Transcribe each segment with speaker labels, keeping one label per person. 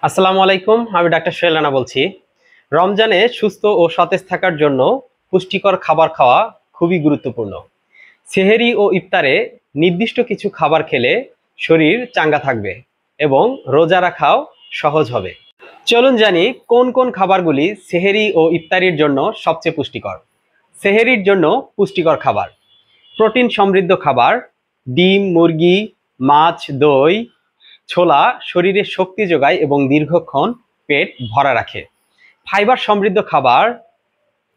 Speaker 1: আসসালামু আলাইকুম, আমি ডাক্তার সোহেল রানা বলছি। রমজানে সুস্থ ও সতেজ থাকার জন্য পুষ্টিকর খাবার খাওয়া খুবই গুরুত্বপূর্ণ। সেহেরি ও ইফতারে নির্দিষ্ট কিছু খাবার খেলে শরীর চাঙ্গা থাকবে এবং রোজা রাখাও সহজ হবে। চলুন জানি কোন কোন খাবারগুলি সেহেরি ও ইফতারির জন্য সবচেয়ে পুষ্টিকর। সেহেরির জন্য পুষ্টিকর খাবার: প্রোটিন সমৃদ্ধ খাবার, ডিম, মুরগি, মাছ, দই, ছোলা শরীরে শক্তি যোগায় এবং দীর্ঘক্ষণ পেট ভরা রাখে। ফাইবার সমৃদ্ধ খাবার,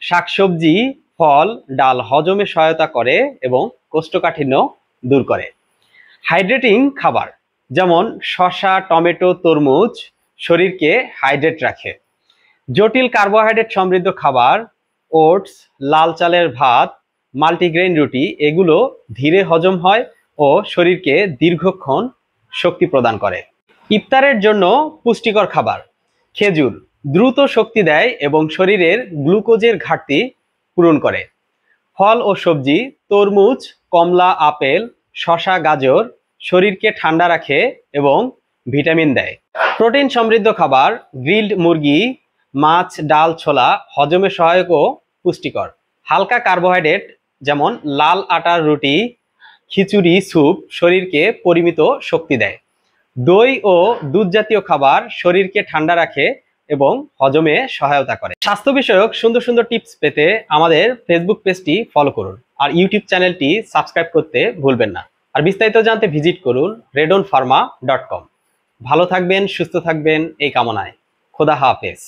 Speaker 1: শাকসবজি, ফল, ডাল হজমে সহায়তা করে এবং কোষ্ঠকাঠিন্য দূর করে। হাইড্রেটিং খাবার যেমন শসা, টমেটো, তরমুজ শরীরকে হাইড্রেট রাখে। জটিল কার্বোহাইড্রেট সমৃদ্ধ খাবার, ওটস, লাল চালের ভাত, মাল্টিগ্রেন রুটি এগুলো ধীরে হজম হয় ও শরীরকে দীর্ঘক্ষণ শক্তি প্রদান করে। ইফতারের জন্য পুষ্টিকর খাবার: খেজুর দ্রুত শক্তি দেয় এবং শরীরের গ্লুকোজের ঘাটতি পূরণ করে। ফল ও সবজি: তরমুজ, কমলা, আপেল, শসা, গাজর শরীরকে ঠান্ডা রাখে এবং ভিটামিন দেয়। প্রোটিন সমৃদ্ধ খাবার: গ্রিলড মুরগি, মাছ, ডাল, ছোলা হজমে সহায়ক ও পুষ্টিকর। হালকা কার্বোহাইড্রেট যেমন লাল আটার রুটি, খিচুড়ি, স্যুপ শরীরকে পরিমিত শক্তি দেয়। দই ও দুধ জাতীয় খাবার শরীরকে ঠান্ডা রাখে এবং হজমে সহায়তা করে। স্বাস্থ্য বিষয়ক সুন্দর সুন্দর টিপস পেতে আমাদের ফেসবুক পেজটি ফলো করুন আর ইউটিউব চ্যানেলটি সাবস্ক্রাইব করতে ভুলবেন না। আর বিস্তারিত জানতে ভিজিট করুন redonpharma.com। ভালো থাকবেন, সুস্থ থাকবেন এই কামনায়। খোদা হাফেজ।